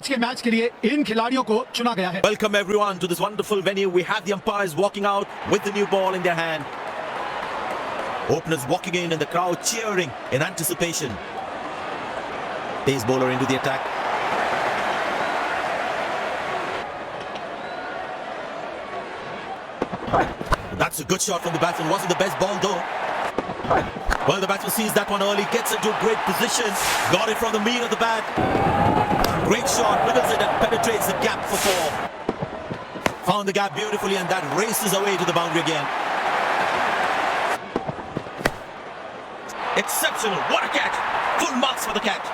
आज के मैच के लिए इन खिलाड़ियों को चुना गया है। Welcome everyone to this wonderful venue. We have the umpires walking out with the new ball in their hand. Openers walking in and the crowd cheering in anticipation. Pace bowler into the attack. That's a good shot from the batsman. Wasn't the best ball though. Well, the batsman sees that one early, gets into a great position, got it from the meat of the bat. Great shot, middles it and penetrates the gap for four. Found the gap beautifully and that races away to the boundary again. Exceptional, what a catch! Full marks for the catch.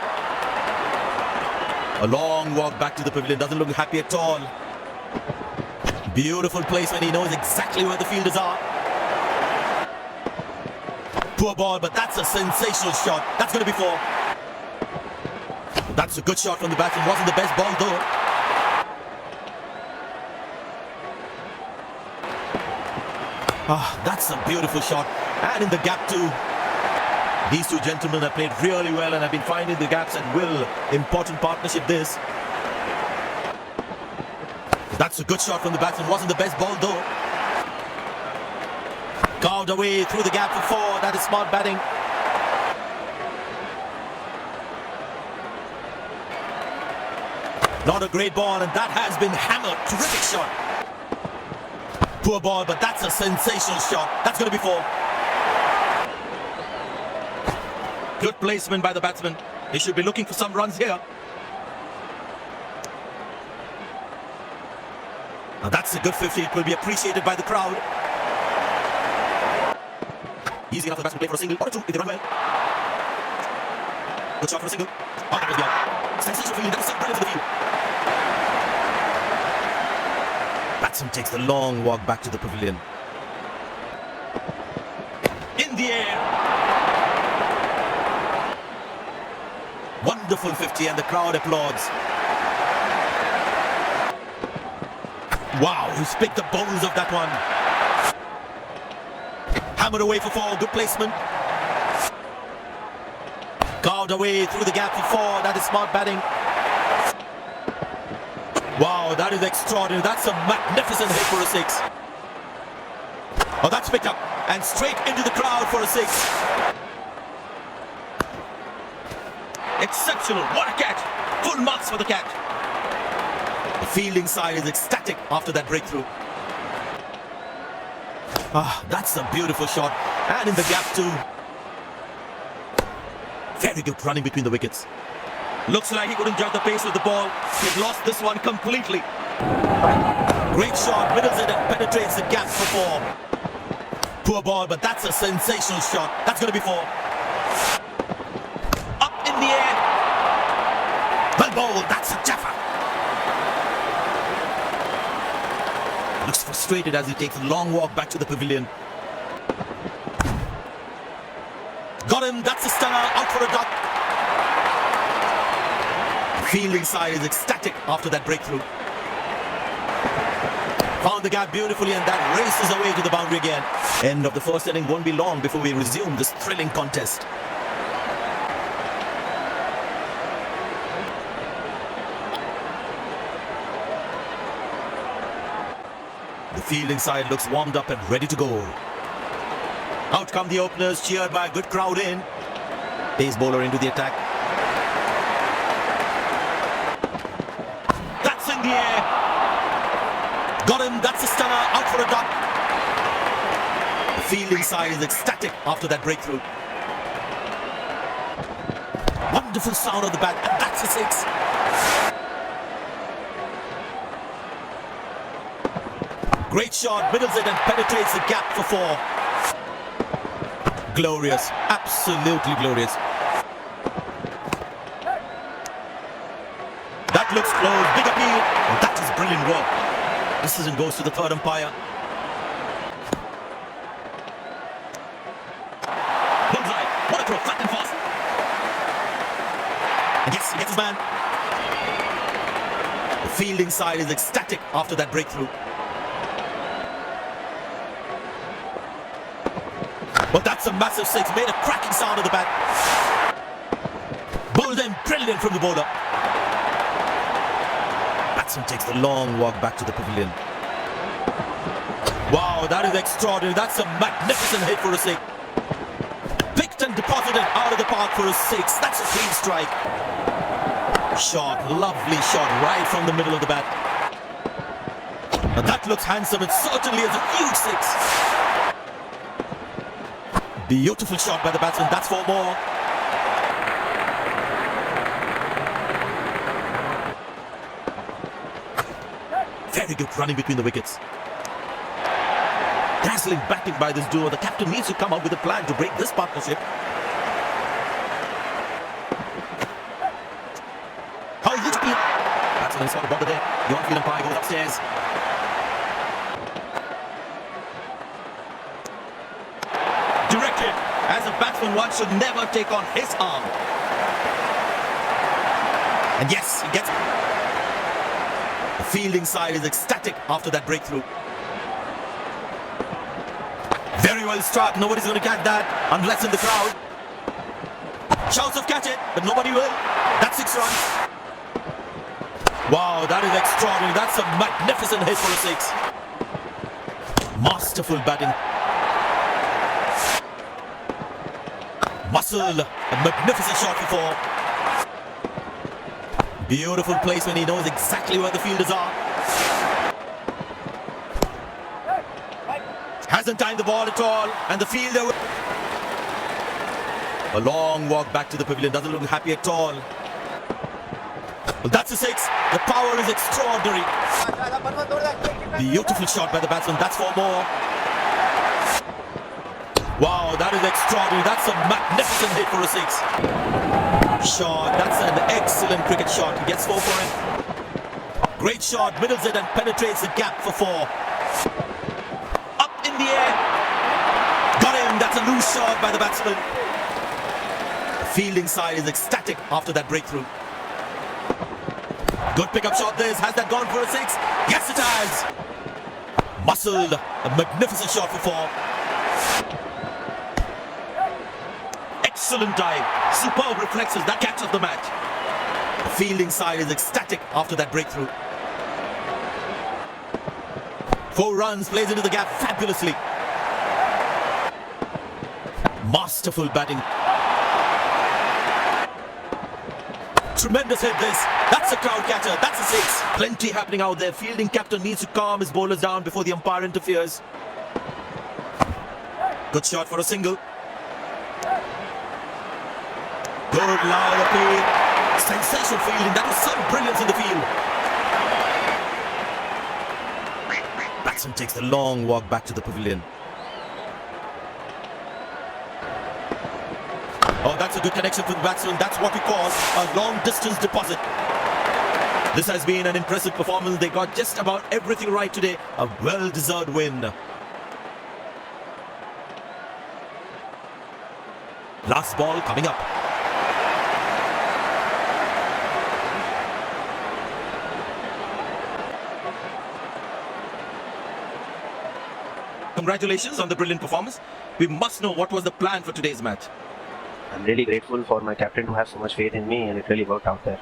A long walk back to the pavilion, doesn't look happy at all. Beautiful placement, he knows exactly where the fielders are. Poor ball, but that's a sensational shot. That's going to be four. That's a good shot from the batsman. Wasn't the best ball though. That's a beautiful shot. And in the gap too. These two gentlemen have played really well and have been finding the gaps at will. Important partnership this. That's a good shot from the batsman. Wasn't the best ball though. Carved away through the gap for four. That is smart batting. Not a great ball and that has been hammered. Terrific shot. Poor ball, but that's a sensational shot. That's going to be four. Good placement by the batsman. He should be looking for some runs here. Now that's a good 50. It will be appreciated by the crowd. Easy enough for the batsman to play for a single or a two if they run well. Good shot for a single. Oh, that was beyond. Sensational fielding. That was so brilliant for the field. Batsman takes the long walk back to the pavilion. In the air. Wonderful 50 and the crowd applauds. Wow, he's picked the bones of that one. Hammered away for four, good placement. Carved away through the gap for four, that is smart batting. Wow, that is extraordinary. That's a magnificent hit for a six. Oh, that's picked up and straight into the crowd for a six. Exceptional, what a catch. Full marks for the catch. The fielding side is ecstatic after that breakthrough. That's a beautiful shot. And in the gap too. Very good running between the wickets. Looks like he couldn't judge the pace of the ball. He's lost this one completely. Great shot, middles it and penetrates the gap for four. Poor ball, but that's a sensational shot. That's going to be four. Up in the air. Well bowled, that's a jaffa. Looks frustrated as he takes a long walk back to the pavilion. Got him, that's a stunner, out for a duck. Fielding side is ecstatic after that breakthrough. Found the gap beautifully and that races away to the boundary again. End of the first inning won't be long before we resume this thrilling contest. The fielding side looks warmed up and ready to go. Out come the openers, cheered by a good crowd in. Pace bowler into the attack. That's in the air. Got him, that's a stunner, out for a duck. The fielding side is ecstatic after that breakthrough. Wonderful sound of the bat, and that's a six. Great shot, middles it and penetrates the gap for four. Glorious, absolutely glorious. That looks close, big appeal. And that is brilliant work. Decision goes to the third umpire. Bullseye, what a throw, flat and fast. And yes, he gets his man. The fielding side is ecstatic after that breakthrough. But that's a massive six, made a cracking sound of the bat. Bowled in, brilliant from the bowler. Batsman takes the long walk back to the pavilion. Wow, that is extraordinary. That's a magnificent hit for a six. Picked and deposited out of the park for a six. That's a clean strike. Shot, lovely shot right from the middle of the bat. Now that looks handsome. It certainly is a huge six. Beautiful shot by the batsman. That's 4 more. Very good running between the wickets. Dazzling batting by this duo. The captain needs to come up with a plan to break this partnership. How is it to be? Batsman is sort of bother there. The on-field umpire goes upstairs. Directed. As a batsman, one should never take on his arm. And yes, he gets it. The fielding side is ecstatic after that breakthrough. Very well struck. Nobody's going to catch that unless in the crowd. Shouts of catch it, but nobody will. That's 6 runs. Wow, that is extraordinary. That's a magnificent hit for a 6. Masterful batting. Muscle, a magnificent shot for 4. Beautiful placement. He knows exactly where the fielders are. Hasn't timed the ball at all, and the fielder. A long walk back to the pavilion. Doesn't look happy at all. Well, that's a 6. The power is extraordinary. Beautiful shot by the batsman. That's 4 more. Wow, that is extraordinary. That's a magnificent hit for a 6. Shot. That's an excellent cricket shot. He gets 4 for it. Great shot. Middles it and penetrates the gap for 4. Up in the air. Got him. That's a loose shot by the batsman. The fielding side is ecstatic after that breakthrough. Good pickup shot this. Has that gone for a 6? Yes, it has. Muscled. A magnificent shot for 4. Excellent dive. Superb reflexes. That catches the match. The fielding side is ecstatic after that breakthrough. 4 runs. Plays into the gap fabulously. Masterful batting. Tremendous hit this. That's a crowd catcher. That's a 6. Plenty happening out there. Fielding captain needs to calm his bowlers down before the umpire interferes. Good shot for a single. Good loud appeal. Sensational fielding. That was some brilliance in the field. Batsman takes the long walk back to the pavilion. Oh, that's a good connection for the batsman. That's what we call a long distance deposit. This has been an impressive performance. They got just about everything right today. A well-deserved win. Last ball coming up. Congratulations on the brilliant performance. We must know what was the plan for today's match. I'm really grateful for my captain to have so much faith in me, and it really worked out there.